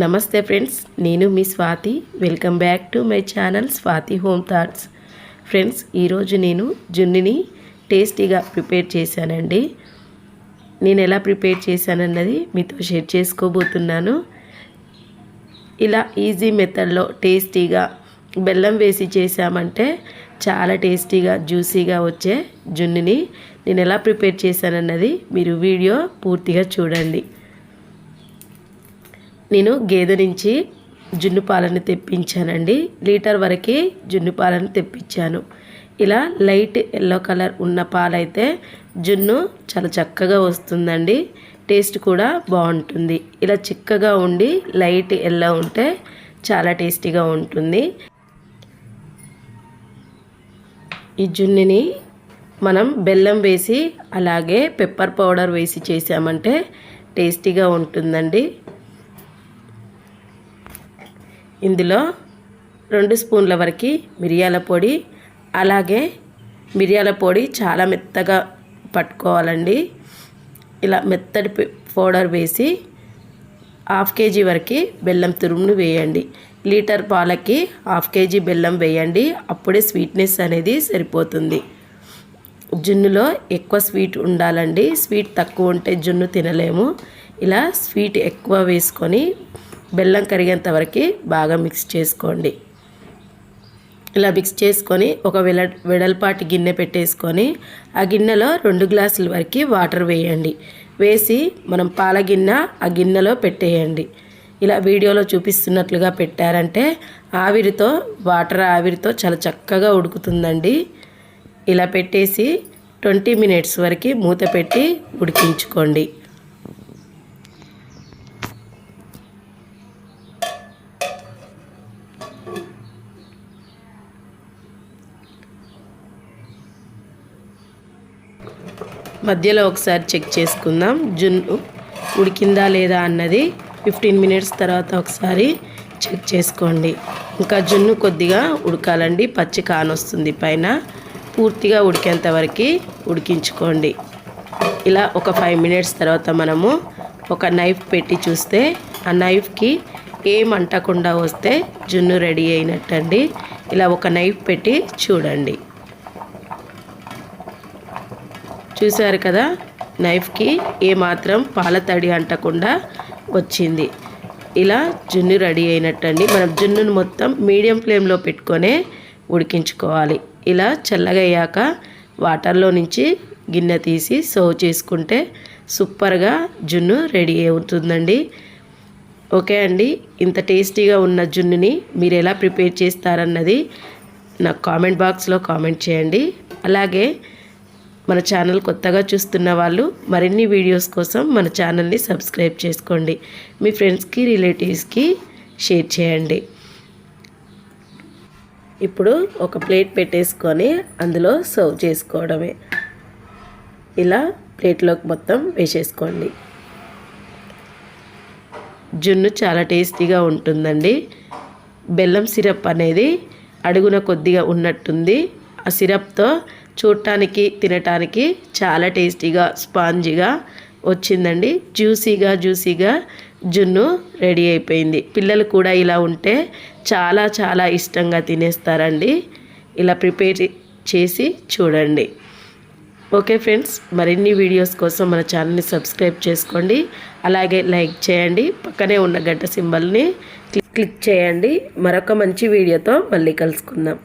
నమస్తే ఫ్రెండ్స్, నేను మీ Swathi. Welcome back to my channel Swathi home thoughts. Friends, ఈరోజు నేను జున్నుని టేస్టీగా ప్రిపేర్ చేశానండి. నేను ఎలా ప్రిపేర్ చేశానన్నది మీతో షేర్ చేసుకోబోతున్నాను. ఇలా ఈజీ మెథడ్లో టేస్టీగా బెల్లం వేసి చేశామంటే చాలా టేస్టీగా జ్యూసీగా వచ్చే జున్నుని నేను ఎలా ప్రిపేర్ చేశానన్నది మీరు వీడియో పూర్తిగా చూడండి. నేను గేదె నుంచి జున్ను పాలను తెప్పించానండి. లీటర్ వరకే జున్ను పాలను తెప్పించాను. ఇలా లైట్ ఎల్లో కలర్ ఉన్న పాలైతే జున్ను చాలా చక్కగా వస్తుందండి. టేస్ట్ కూడా బాగుంటుంది. ఇలా చిక్కగా ఉండి లైట్ ఎల్లో ఉంటే చాలా టేస్టీగా ఉంటుంది. ఈ జున్నుని మనం బెల్లం వేసి అలాగే పెప్పర్ పౌడర్ వేసి చేసామంటే టేస్టీగా ఉంటుందండి. ఇందులో 2 స్పూన్ల వరకు మిరియాల పొడి, అలాగే మిరియాల పొడి చాలా మెత్తగా పట్టుకోవాలండి. ఇలా మెత్తటి పౌడర్ వేసి 1/2 కేజీ వరకు బెల్లం తురుమును వేయండి. లీటర్ పాలకి 1/2 కేజీ బెల్లం వేయండి. అప్పుడే స్వీట్నెస్ అనేది సరిపోతుంది. జున్నులో ఎక్కువ స్వీట్ ఉండాలండి. స్వీట్ తక్కువ ఉంటే జున్ను తినలేము. ఇలా స్వీట్ ఎక్కువ వేసుకొని బెల్లం కరిగేంత వరకు బాగా మిక్స్ చేసుకోండి. ఇలా మిక్స్ చేసుకొని ఒక వెడల్పాటి గిన్నె పెట్టేసుకొని ఆ గిన్నెలో 2 గ్లాసుల వరకు వాటర్ వేయండి. వేసి మనం పాల గిన్నె ఆ గిన్నెలో పెట్టేయండి. ఇలా వీడియోలో చూపిస్తున్నట్లుగా పెట్టారంటే వాటర్ ఆవిరితో చాలా చక్కగా ఉడుకుతుందండి. ఇలా పెట్టేసి 20 మినిట్స్ వరకు మూత పెట్టి ఉడికించుకోండి. మధ్యలో ఒకసారి చెక్ చేసుకుందాం. జున్ను ఉడికిందా లేదా అన్నది 15 మినిట్స్ తర్వాత ఒకసారి చెక్ చేసుకోండి. ఇంకా జున్ను కొద్దిగా ఉడకాలండి. పచ్చి కానొస్తుంది పైన. పూర్తిగా ఉడికేంత వరకు ఉడికించుకోండి. ఇలా ఒక 5 మినిట్స్ తర్వాత మనము ఒక నైఫ్ పెట్టి చూస్తే ఆ నైఫ్కి ఏం అంటకుండా వస్తే జున్ను రెడీ అయినట్టండి. ఇలా ఒక నైఫ్ పెట్టి చూడండి. చూసారు కదా, నైఫ్కి ఏమాత్రం పాల తడి అంటకుండా వచ్చింది. ఇలా జున్ను రెడీ అయినట్టండి. మనం జున్నును మొత్తం మీడియం ఫ్లేమ్లో పెట్టుకొనే ఉడికించుకోవాలి. ఇలా చల్లగా అయ్యాక వాటర్లో నుంచి గిన్నె తీసి సర్వ్ చేసుకుంటే సూపర్గా జున్ను రెడీ అవుతుందండి. ఓకే అండి, ఇంత టేస్టీగా ఉన్న జున్నుని మీరు ఎలా ప్రిపేర్ చేస్తారన్నది నాకు కామెంట్ బాక్స్లో కామెంట్ చేయండి. అలాగే మన ఛానల్ కొత్తగా చూస్తున్న వాళ్ళు మరిన్ని వీడియోస్ కోసం మన ఛానల్ని సబ్స్క్రైబ్ చేసుకోండి. మీ ఫ్రెండ్స్కి రిలేటివ్స్కి షేర్ చేయండి. ఇప్పుడు ఒక ప్లేట్ పెట్టేసుకొని అందులో సర్వ్ చేసుకోవడమే. ఇలా ప్లేట్లోకి మొత్తం వేసేసుకోండి. జున్ను చాలా టేస్టీగా ఉంటుందండి. బెల్లం సిరప్ అనేది అడుగున కొద్దిగా ఉన్నట్టుంది. ఆ సిరప్తో చూడటానికి తినటానికి చాలా టేస్టీగా స్పాంజీగా వచ్చిందండి. జ్యూసీగా జున్ను రెడీ అయిపోయింది. పిల్లలు కూడా ఇలా ఉంటే చాలా చాలా ఇష్టంగా తినేస్తారండి. ఇలా ప్రిపేర్ చేసి చూడండి. ఓకే ఫ్రెండ్స్, మరిన్ని వీడియోస్ కోసం మన ఛానల్ని సబ్స్క్రైబ్ చేసుకోండి. అలాగే లైక్ చేయండి. పక్కనే ఉన్న గంట సింబల్ని క్లిక్ చేయండి. మరొక మంచి వీడియోతో మళ్ళీ కలుసుకుందాం.